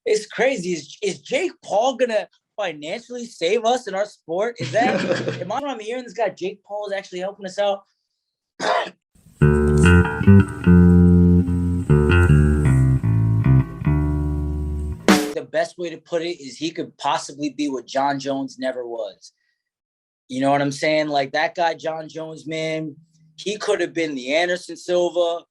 It's crazy. Is Jake Paul gonna financially save us in our sport? Is that am I I'm hearing this guy Jake Paul is actually helping us out? The best way to put it is he could possibly be what John Jones never was. You know what I'm saying? Like that guy, John Jones, man, he could have been the Anderson Silva,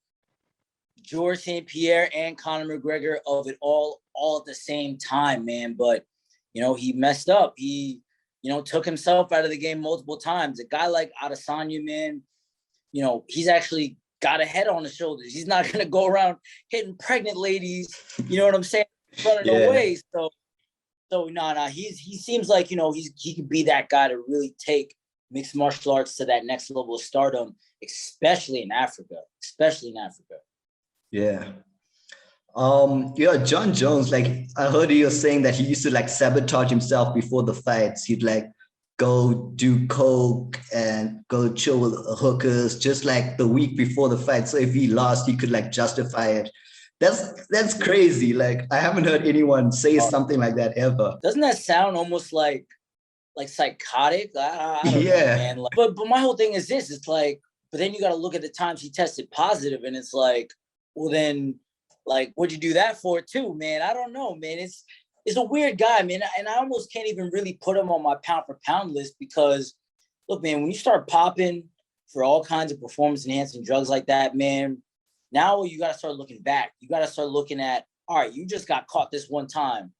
George St. Pierre, and Conor McGregor of it all at the same time, man. But, he messed up. He, took himself out of the game multiple times. A guy like Adesanya, man, he's actually got a head on his shoulders. He's not going to go around hitting pregnant ladies, you know what I'm saying, running away. So he seems like, he could be that guy to really take mixed martial arts to that next level of stardom, especially in Africa. Yeah. John Jones, like I heard you saying that he used to like sabotage himself before the fights. He'd like go do coke and go chill with hookers just like the week before the fight. So if he lost, he could like justify it. That's crazy. Like I haven't heard anyone say something like that ever. Doesn't that sound almost like psychotic? I don't know, man. Like, but my whole thing is this. It's like, but then you got to look at the times he tested positive, and it's like, well, then, like, what'd you do that for, too, man? I don't know, man. It's a weird guy, man, and I almost can't even really put him on my pound for pound list because, look, man, when you start popping for all kinds of performance enhancing drugs like that, man. Now you got to start looking back. You got to start looking at, all right, you just got caught this one time.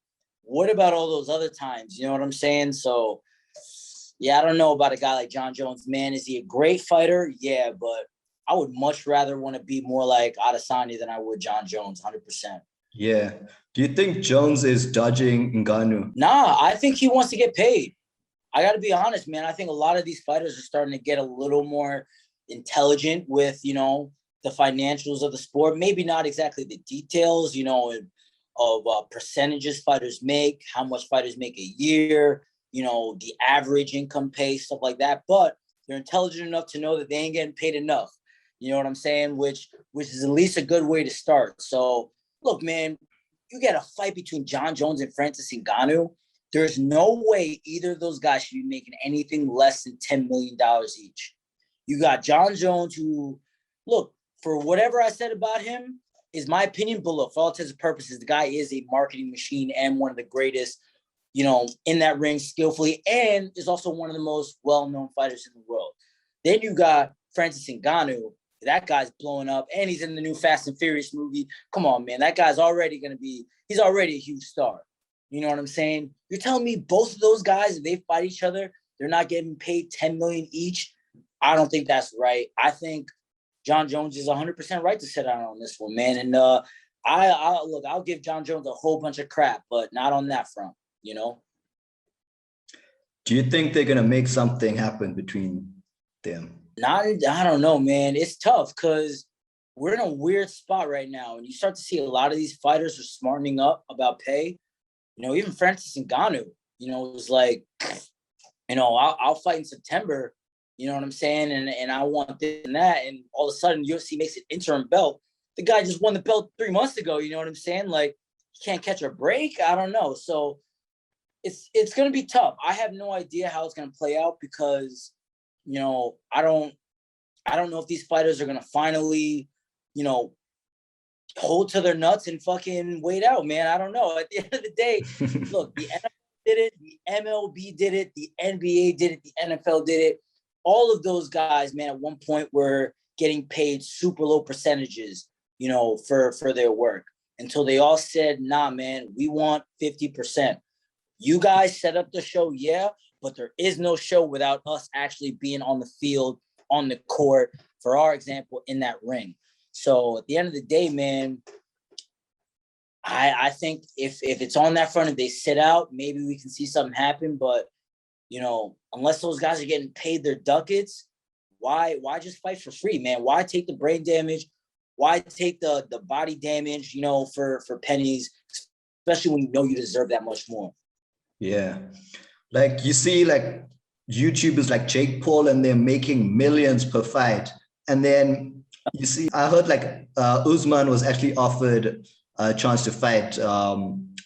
What about all those other times? You know what I'm saying? So, yeah, I don't know about a guy like John Jones, man. Is he a great fighter? Yeah, but I would much rather want to be more like Adesanya than I would John Jones, 100%. Yeah. Do you think Jones is dodging Ngannou? Nah, I think he wants to get paid. I got to be honest, man. I think a lot of these fighters are starting to get a little more intelligent with, the financials of the sport, maybe not exactly the details, of percentages fighters make, how much fighters make a year, the average income pay, stuff like that. But they're intelligent enough to know that they ain't getting paid enough. You know what I'm saying? Which is at least a good way to start. So, look, man, you get a fight between John Jones and Francis Ngannou. There's no way either of those guys should be making anything less than $10 million each. You got John Jones who, look, for whatever I said about him, is my opinion, but look, for all intents and purposes, the guy is a marketing machine and one of the greatest, in that ring skillfully, and is also one of the most well-known fighters in the world. Then you got Francis Ngannou. That guy's blowing up, and he's in the new Fast and Furious movie. Come on, man. That guy's already he's already a huge star. You know what I'm saying? You're telling me both of those guys, if they fight each other, they're not getting paid $10 million each? I don't think that's right. I think John Jones is 100% right to sit out on this one, man. And I'll give John Jones a whole bunch of crap, but not on that front, Do you think they're going to make something happen between them? I don't know, man. It's tough because we're in a weird spot right now. And you start to see a lot of these fighters are smartening up about pay. Even Francis Ngannou, it was like, I'll fight in September. You know what I'm saying? And I want this and that. And all of a sudden, UFC makes an interim belt. The guy just won the belt 3 months ago. You know what I'm saying? Like, he can't catch a break. I don't know. So it's going to be tough. I have no idea how it's going to play out because, I don't know if these fighters are going to finally, hold to their nuts and fucking wait out, man. I don't know. At the end of the day, look, the NFL did it. The MLB did it. The NBA did it. The NFL did it. All of those guys, man, at one point were getting paid super low percentages, for their work until they all said, nah, man, we want 50%. You guys set up the show, yeah, but there is no show without us actually being on the field, on the court, for our example, in that ring. So at the end of the day, man, I think if it's on that front and they sit out, maybe we can see something happen, but unless those guys are getting paid their ducats, why just fight for free, man? Why take the brain damage? Why take the body damage, for pennies, especially when you deserve that much more? Yeah. Like you see like YouTubers like Jake Paul and they're making millions per fight. And then you see, I heard like Usman was actually offered a chance to fight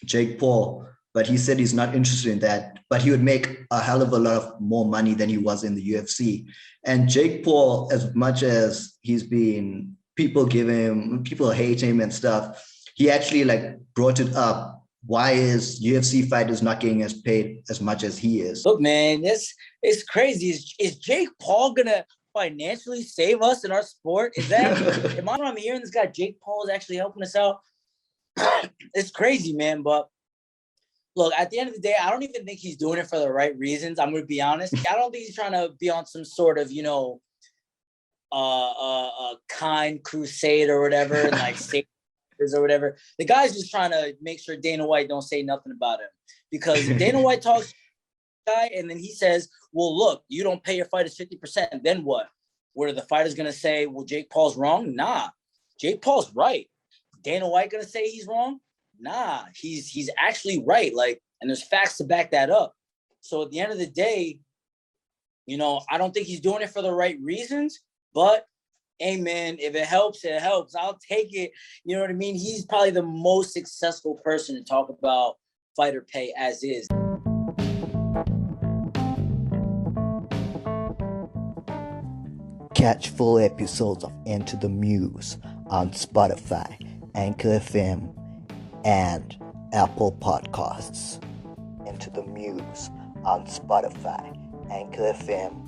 Jake Paul, but he said he's not interested in that. But he would make a hell of a lot of more money than he was in the UFC. And Jake Paul, as much as he's been, people hate him and stuff, he actually like brought it up. Why is UFC fighters not getting as paid as much as he is? Look, man, it's crazy. Is Jake Paul gonna financially save us in our sport? Is that am I what I'm hearing? This guy Jake Paul is actually helping us out. It's crazy, man. But look, at the end of the day, I don't even think he's doing it for the right reasons. I'm gonna be honest. I don't think he's trying to be on some sort of, kind crusade or whatever, and like save or whatever. The guy's just trying to make sure Dana White don't say nothing about him, because if Dana White talks guy and then he says, well, look, you don't pay your fighters 50%, then what? What are the fighters gonna say? Well, Jake Paul's wrong? Nah, Jake Paul's right. Dana White gonna say he's wrong? Nah, he's actually right. Like, and there's facts to back that up. So at the end of the day, I don't think he's doing it for the right reasons, but hey, man, if it helps, it helps. I'll take it. You know what I mean? He's probably the most successful person to talk about fighter pay as is. Catch full episodes of Into the Muse on Spotify, Anchor FM, and Apple Podcasts. Into the Muse on Spotify, Anchor FM,